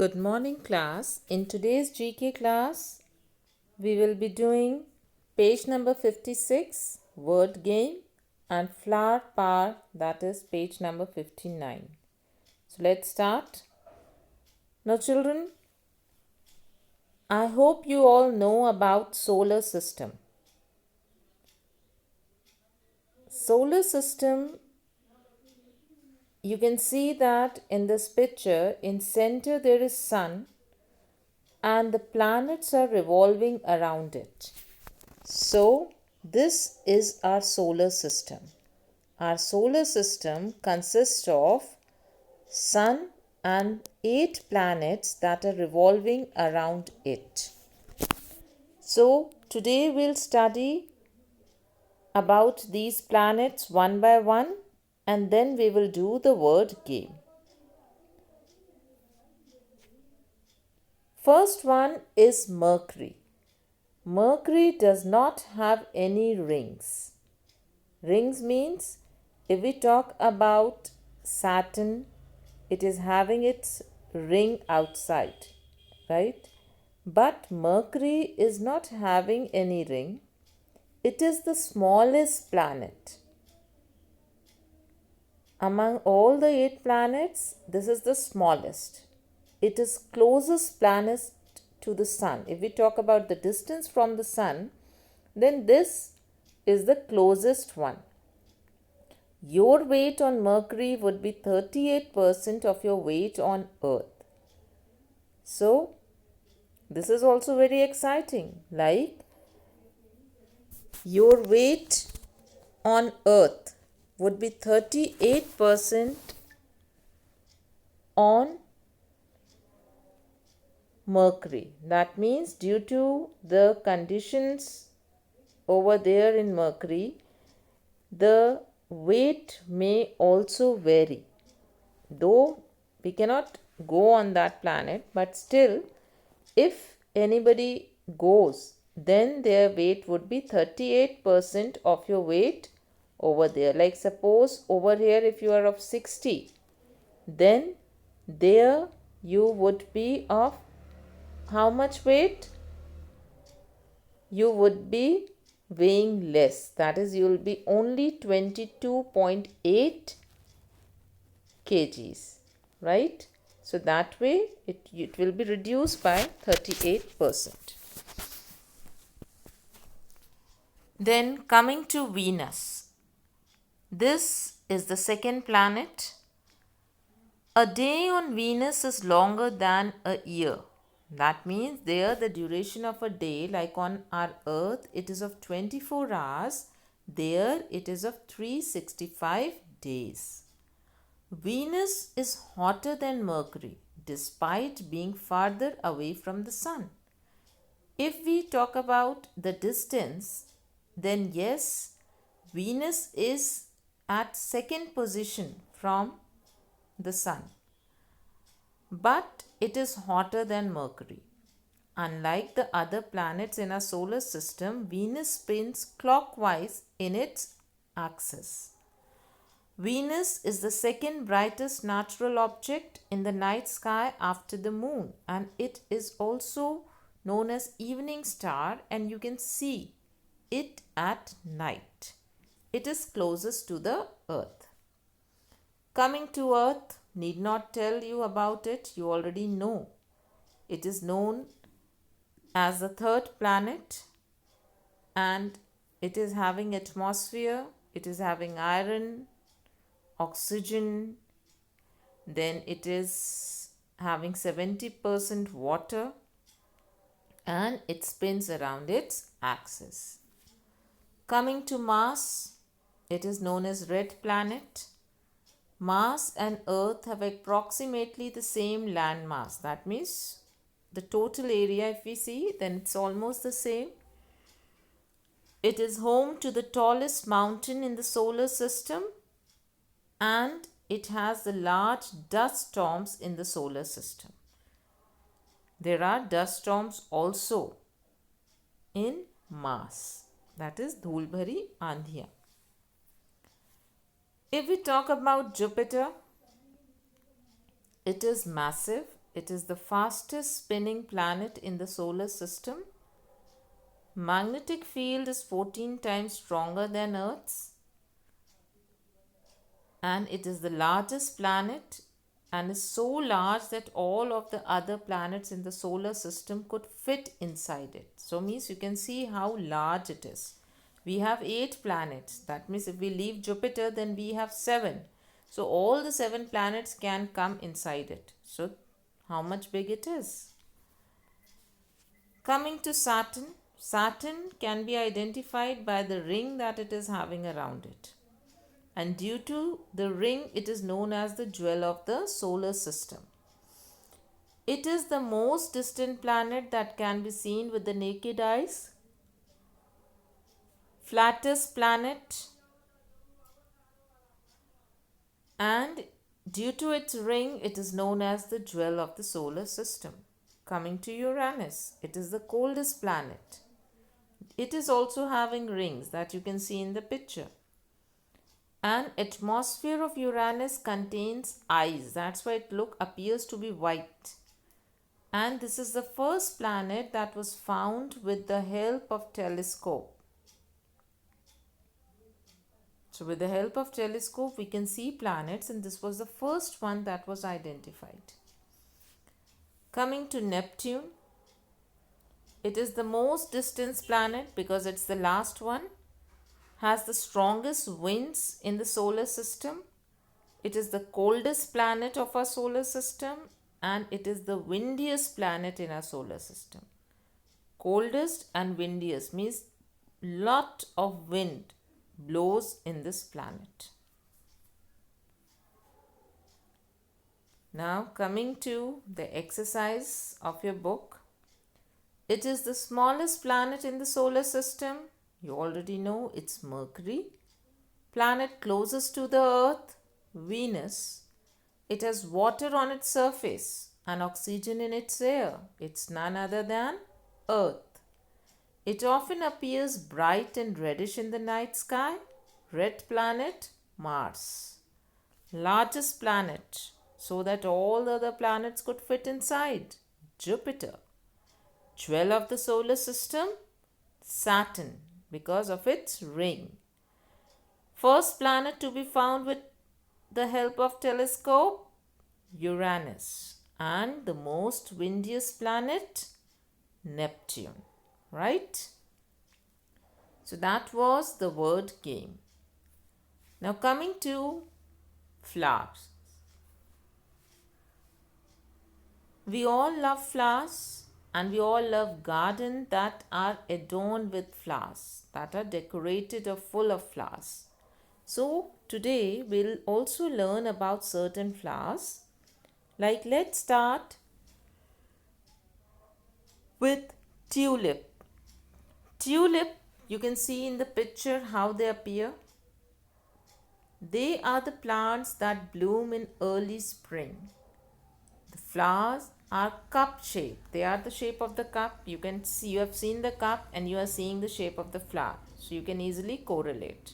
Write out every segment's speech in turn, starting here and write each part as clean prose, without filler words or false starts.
Good morning, class. In today's GK class, we will be doing page number 56, word game, and flower power, that is page number 59. So let's start. Now, children, I hope you all know about solar system. Solar system, you can see that in this picture, in center there is sun and the planets are revolving around it. So, this is our solar system. Our solar system consists of sun and 8 planets that are revolving around it. So, today we'll study about these planets one by one and then we will do the word game. First one is Mercury. Mercury does not have any rings. Rings means if we talk about Saturn, it is having its ring outside, right? But Mercury is not having any ring. It is the smallest planet. Among all the 8 planets, this is the smallest. It is closest planet to the sun. If we talk about the distance from the sun, then this is the closest one. Your weight on Mercury would be 38% of your weight on Earth. So, this is also very exciting. Like, your weight on Earth would be 38% on Mercury. That means due to the conditions over there in Mercury, the weight may also vary. Though we cannot go on that planet, but still, if anybody goes, then their weight would be 38% of your weight over there. Like suppose over here, if you are of 60, then there you would be of how much weight? You would be weighing less. That is, you will be only 22.8 kgs, right? So that way it will be reduced by 38%. Then coming to Venus. This is the second planet. A day on Venus is longer than a year. That means there the duration of a day, like on our Earth, it is of 24 hours. There it is of 365 days. Venus is hotter than Mercury despite being farther away from the Sun. If we talk about the distance, then yes, Venus is at second position from the Sun. But it is hotter than Mercury. Unlike the other planets in our solar system, Venus spins clockwise in its axis. Venus is the second brightest natural object in the night sky after the moon, and it is also known as evening star, and you can see it at night. It is closest to the Earth. Coming to Earth, need not tell you about it, you already know. It is known as the third planet and it is having atmosphere, it is having iron, oxygen, then it is having 70% water and it spins around its axis. Coming to Mars, it is known as red planet. Mars and Earth have approximately the same land mass. That means the total area, if we see, then it's almost the same. It is home to the tallest mountain in the solar system and it has the large dust storms in the solar system. There are dust storms also in Mars. That is Dhool Bhari Aandhiyan. If we talk about Jupiter, it is massive It is the fastest spinning planet in the solar system. Magnetic field is 14 times stronger than Earth's, and it is the largest planet and is so large that all of the other planets in the solar system could fit inside it. So means you can see how large it is. We have 8 planets. That means if we leave Jupiter, then we have 7. So all the 7 planets can come inside it. So how much big it is? Coming to Saturn, Saturn can be identified by the ring that it is having around it. And due to the ring, it is known as the jewel of the solar system. It is the most distant planet that can be seen with the naked eyes. Flattest planet, and due to its ring, it is known as the jewel of the solar system. Coming to Uranus, it is the coldest planet. It is also having rings that you can see in the picture. An atmosphere of Uranus contains ice. That's why it appears to be white. And this is the first planet that was found with the help of telescope. So with the help of telescope, we can see planets, and this was the first one that was identified. Coming to Neptune, it is the most distant planet because it's the last one, has the strongest winds in the solar system. It is the coldest planet of our solar system, and it is the windiest planet in our solar system. Coldest and windiest means lot of wind blows in this planet. Now coming to the exercise of your book. It is the smallest planet in the solar system. You already know it's Mercury. Planet closest to the Earth, Venus. It has water on its surface and oxygen in its air. It's none other than Earth. It often appears bright and reddish in the night sky. Red planet, Mars. Largest planet, so that all the other planets could fit inside, Jupiter. Jewel of the solar system, Saturn, because of its ring. First planet to be found with the help of telescope, Uranus. And the most windiest planet, Neptune. Right? So that was the word game. Now coming to flowers. We all love flowers, and we all love gardens that are adorned with flowers, that are decorated or full of flowers. So today we'll also learn about certain flowers. Like let's start with tulip. Tulip, you can see in the picture how they appear. They are the plants that bloom in early spring. The flowers are cup shaped. They are the shape of the cup. You can see, you have seen the cup and you are seeing the shape of the flower. So you can easily correlate.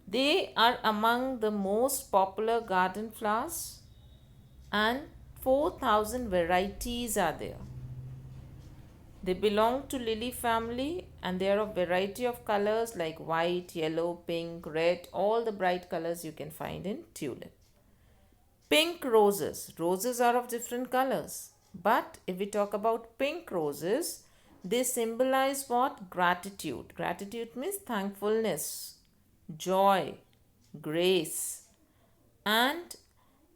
They are among the most popular garden flowers, and 4,000 varieties are there. They belong to lily family, and they are of variety of colors like white, yellow, pink, red, all the bright colors you can find in tulip. Pink roses. Roses are of different colors. But if we talk about pink roses, they symbolize what? Gratitude. Gratitude means thankfulness, joy, grace. And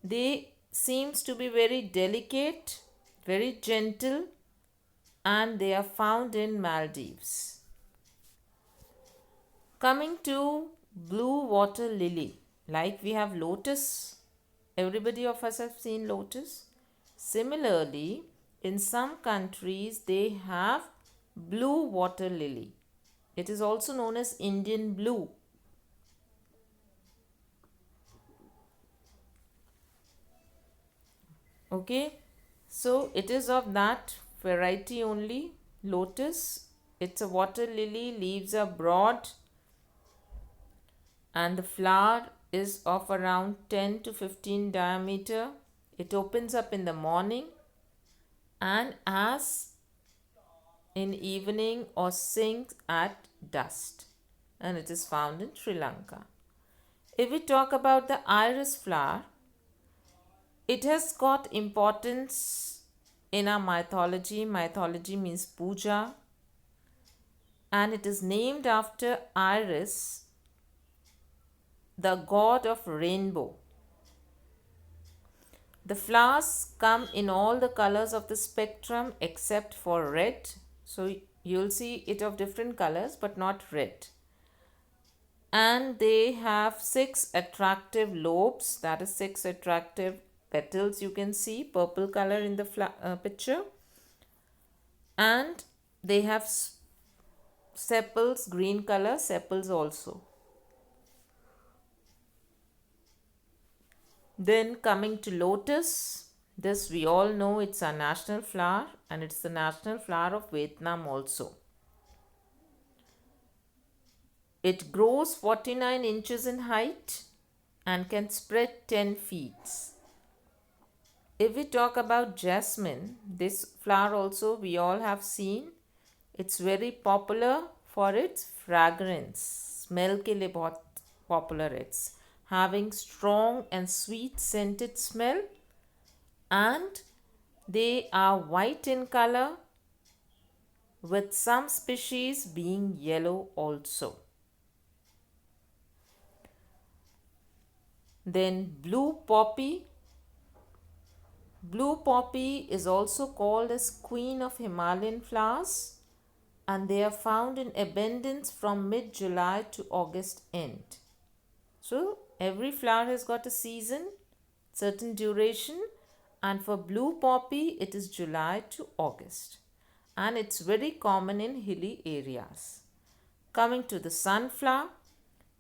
they seems to be very delicate, very gentle, and they are found in Maldives. Coming to blue water lily, like we have lotus, everybody of us have seen lotus. Similarly, in some countries they have blue water lily. It is also known as Indian blue. Okay, so it is of that variety only. Lotus, it's a water lily, leaves are broad, and the flower is of around 10 to 15 diameter. It opens up in the morning and as in evening or sings at dusk, and it is found in Sri Lanka. If we talk about the iris flower, it has got importance in our mythology. Mythology means puja, and it is named after Iris, the god of rainbow. The flowers come in all the colors of the spectrum except for red. So you'll see it of different colors but not red. And they have 6 attractive lobes, that is 6 attractive petals you can see, purple color in the picture. And they have sepals, green color sepals also. Then coming to lotus, this we all know it's a national flower and it's the national flower of Vietnam also. It grows 49 inches in height and can spread 10 feet. If we talk about jasmine, this flower also we all have seen. It's very popular for its fragrance. Smell के लिए बहुत popular it's. Having strong and sweet scented smell, and they are white in color with some species being yellow also. Then blue poppy. Blue poppy is also called as queen of Himalayan flowers, and they are found in abundance from mid-July to August end. So every flower has got a season, certain duration, and for blue poppy it is July to August, and it's very common in hilly areas. Coming to the sunflower,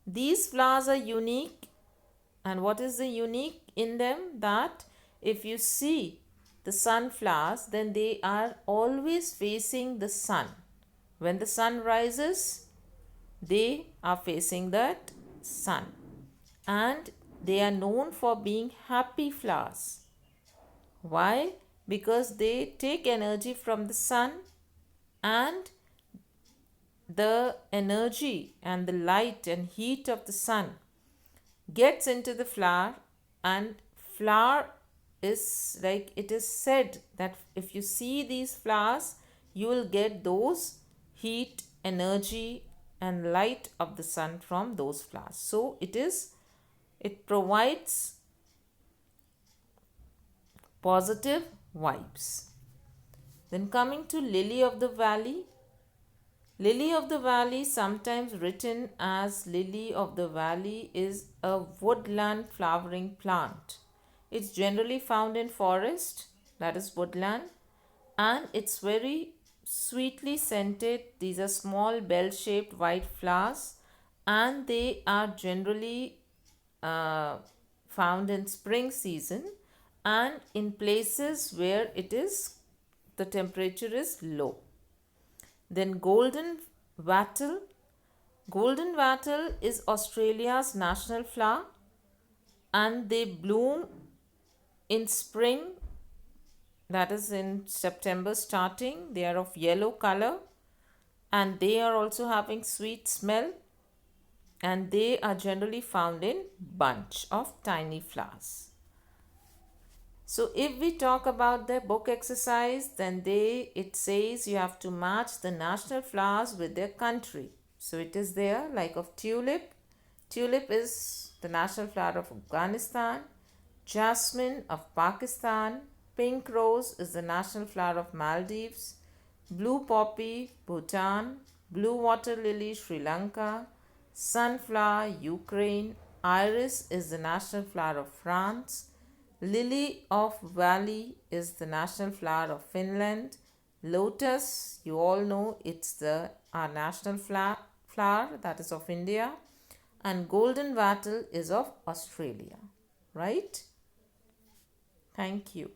these flowers are unique, and what is the unique in them? That if you see the sunflowers, then they are always facing the sun. When the sun rises, they are facing that sun, and they are known for being happy flowers. Why? Because they take energy from the sun, and the energy and the light and heat of the sun gets into the flower, and flower is like, it is said that if you see these flowers, you will get those heat, energy and light of the sun from those flowers. So it provides positive vibes. Then coming to lily of the valley. Lily of the valley, sometimes written as lily of the valley, is a woodland flowering plant. It's generally found in forest, that is woodland, and it's very sweetly scented. These are small bell-shaped white flowers, and they are generally found in spring season and in places where the temperature is low. Then golden wattle. Golden wattle is Australia's national flower, and they bloom in spring, that is in September starting. They are of yellow color, and they are also having sweet smell, and they are generally found in bunch of tiny flowers. So if we talk about the book exercise, then it says you have to match the national flowers with their country. So it is there, like of tulip. Tulip is the national flower of Afghanistan. Jasmine of Pakistan. Pink rose is the national flower of Maldives. Blue poppy, Bhutan. Blue water lily, Sri Lanka. Sunflower, Ukraine. Iris is the national flower of France. Lily of Valley is the national flower of Finland. Lotus, you all know it's our national flower, that is of India. And golden wattle is of Australia. Right? Thank you.